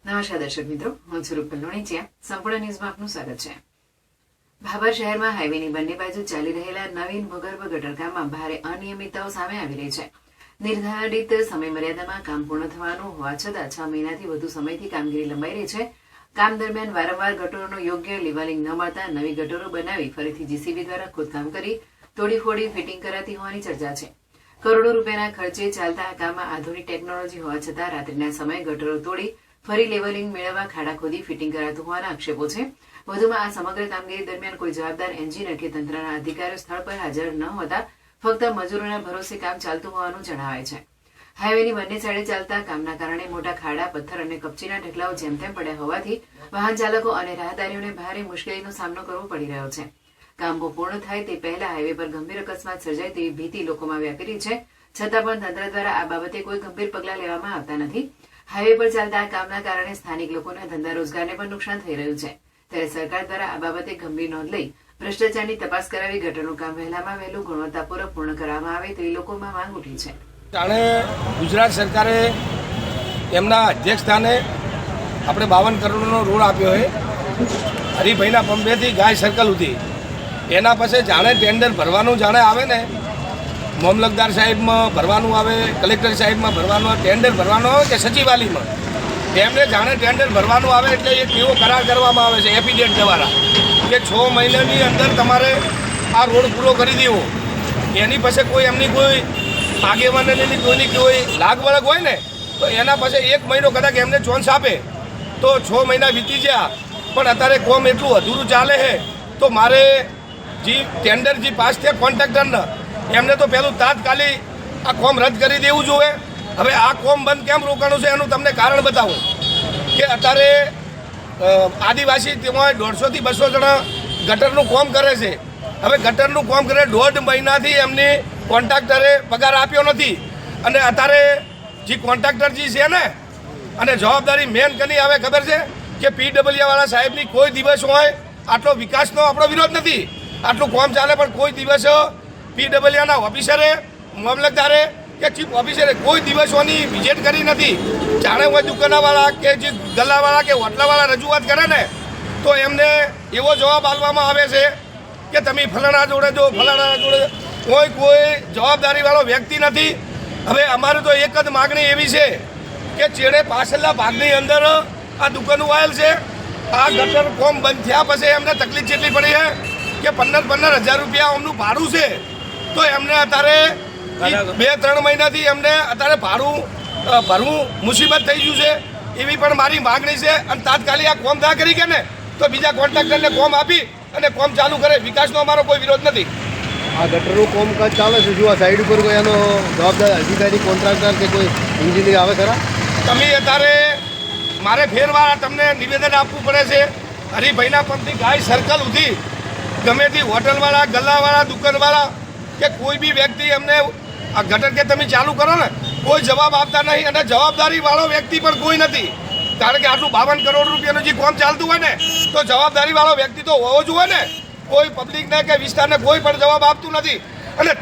નમસ્કાર દર્શક મિત્રો, હું છું રૂપલ લોણીચિયા. સંપૂર્ણ ન્યૂઝમાં આપનું સ્વાગત છે. ભાભર શહેરમાં હાઈવેની બંને બાજુ ચાલી રહેલા નવીન ભૂગર્ભ ગટરકામમાં ભારે અનિયમિતતાઓ સામે આવી રહી છે. નિર્ધારિત સમય મર્યાદામાં કામ પૂર્ણ થવાનું હોવા છતાં 6 મહિનાથી વધુ સમયથી કામગીરી લંબાઈ રહી છે. કામ દરમિયાન વારંવાર ગટરોનું યોગ્ય લેવલિંગ ન મળતા નવી ગટરો બનાવી ફરીથી જીસીબી દ્વારા ખોદકામ કરી તોડીફોડી ફિટિંગ કરાતી હોવાની ચર્ચા છે. કરોડો રૂપિયાના ખર્ચે ચાલતા આ કામમાં આધુનિક ટેકનોલોજી હોવા છતાં રાત્રિના સમયે ગટરો તોડી ફરી લેવલિંગ મેળવવા ખાડા ખોદી ફિટિંગ કરાતું હોવાના આક્ષેપો છે. વધુમાં આ સમગ્ર કામગીરી દરમિયાન કોઈ જવાબદાર એન્જિનિયર કે તંત્રના અધિકારીઓ સ્થળ પર હાજર ન હોતા ફક્ત મજૂરોના ભરોસે કામ ચાલતું હોવાનું જણાવાય છે. હાઈવેની બંને સાઈડે ચાલતા કામના કારણે મોટા ખાડા, પથ્થર અને કપચીના ઢગલાઓ જેમ તેમ પડ્યા હોવાથી વાહન ચાલકો અને રાહદારીઓને ભારે મુશ્કેલીનો સામનો કરવો પડી રહ્યો છે. કામ પૂર્ણ થાય તે પહેલા હાઈવે પર ગંભીર અકસ્માત સર્જાય તેવી ભીતિ લોકોમાં વ્યાપી રહી છે. છતાં પણ તંત્ર દ્વારા આ બાબતે કોઈ ગંભીર પગલાં લેવામાં આવતા નથી. હાઈવે પર ચાલતા આ કામના કારણે સ્થાનિક લોકોના ધંધા રોજગારને પણ નુકસાન થઈ રહ્યું છે. ત્યારે સરકાર દ્વારા આ બાબતે ગંભીર નોંધ લઈ ભ્રષ્ટાચારની તપાસ કરાવી ગટરનું કામ વહેલામાં વહેલું ગુણવત્તાપૂર્વક પૂર્ણ કરવામાં આવે તેવી લોકોમાં માંગ ઉઠી છે. જાણે ગુજરાત સરકારે એમના અધ્યક્ષ સ્થાને આપણે 52 કરોડનો રોડ આપ્યો છે હરિભાઈના પંપેથી ગાય સર્કલ સુધી. એના પછી જાણે ટેન્ડર ભરવાનું જાણે આવે ને, મામલતદાર સાહેબમાં ભરવાનું આવે, કલેક્ટર સાહેબમાં ભરવાનું આવે, ટેન્ડર ભરવાનું આવે કે સચિવાલયમાં, એમને જાણે ટેન્ડર ભરવાનું આવે એટલે એક એવો કરાર કરવામાં આવે છે એફિડેવિટ દ્વારા કે 6 મહિનાની અંદર તમારે આ રોડ પૂરો કરી દેવો. એની પાસે કોઈ એમની કોઈ આગેવાનની કોઈની કોઈ લાગ વળગ હોય ને તો એના પાસે 1 મહિનો કદાચ એમને ચાન્સ આપે તો 6 મહિના વીતી ગયા. પણ અત્યારે કોમ એટલું અધૂરું ચાલે છે તો મારે જે ટેન્ડર જે પાસ થયા કોન્ટ્રાક્ટરને એમને તો પહેલું તાત્કાલિક આ કોમ રદ કરી દેવું જોઈએ. હવે આ કોમ બંધ કેમ રોકાણું છે એનું તમને કારણ બતાવું કે અત્યારે આદિવાસી તેમાં 150 થી 200 જણા ગટરનું કોમ કરે છે. હવે ગટરનું કોમ કરે 1.5 મહિનાથી એમની કોન્ટ્રાક્ટરે પગાર આપ્યો નથી. અને અત્યારે જે કોન્ટ્રાક્ટર જે છે ને અને જવાબદારી મેન કની આવે ખબર છે કે પીડબ્લ્યુવાળા સાહેબની કોઈ દિવસ હોય આટલો વિકાસનો આપણો વિરોધ નથી, આટલું કોમ ચાલે પણ કોઈ દિવસ પીડબ્લ્યુના ઓફિસરે, મામલતદારે કે ચીફ ઓફિસરે કોઈ દિવસોની વિઝિટ કરી નથી. જાણે હોય દુકાનવાળા કે જે ગલ્લાવાળા કે હોટલાવાળા રજૂઆત કરે ને તો એમને એવો જવાબ આપવામાં આવે છે કે તમે ફલાણા જોડે જો ફલાણા જોડે કોઈ જવાબદારીવાળો વ્યક્તિ નથી. હવે અમારે તો એક જ માગણી એવી છે કે ચેડે પાછળના ભાગની અંદર આ દુકાનો આવેલ છે. આ ગટર કોમ બંધ થયા પછી એમને તકલીફ જેટલી પડી છે કે 15,000 રૂપિયા એમનું ભાડું છે. તો એમને અત્યારે 2-3 મહિનાથી એમને અત્યારે ભાડું ભરવું મુસીબત થઈ ગયું છે. એવી પણ મારી માગણી છે. અને તાત્કાલિક આ કોમ ના કરી કે ને તો બીજા કોન્ટ્રાક્ટરને કોમ આપી અને કોમ ચાલુ કરે. વિકાસનો અમારો કોઈ વિરોધ નથી. આ ગટરનું કામકાજ ચાલે છે, જો આ સાઈડ ઉપર કોઈ એનો જવાબદાર અધિકારી, કોન્ટ્રાક્ટર કે કોઈ એન્જિનિયર આવે ખરા? તમે અત્યારે મારે ફેરવાર તમને નિવેદન આપવું પડે છે. હરિભાઈના પંપથી ગાય સર્કલ સુધી ગમે તે હોટલવાળા, ગલ્લાવાળા, દુકાનવાળા કે કોઈ બી વ્યક્તિ એમને આ ગટર કે તમે ચાલુ કરો ને કોઈ જવાબ આપતા નહીં. અને જવાબદારીવાળો વ્યક્તિ પણ કોઈ નથી. કારણ કે આટલું 52 કરોડ રૂપિયાનું જે કામ ચાલતું હોય ને તો જવાબદારીવાળો વ્યક્તિ તો હોવો જોઈએ ને. કોઈ પબ્લિકને કે વિસ્તારને કોઈ પણ જવાબ આપતું નથી. અને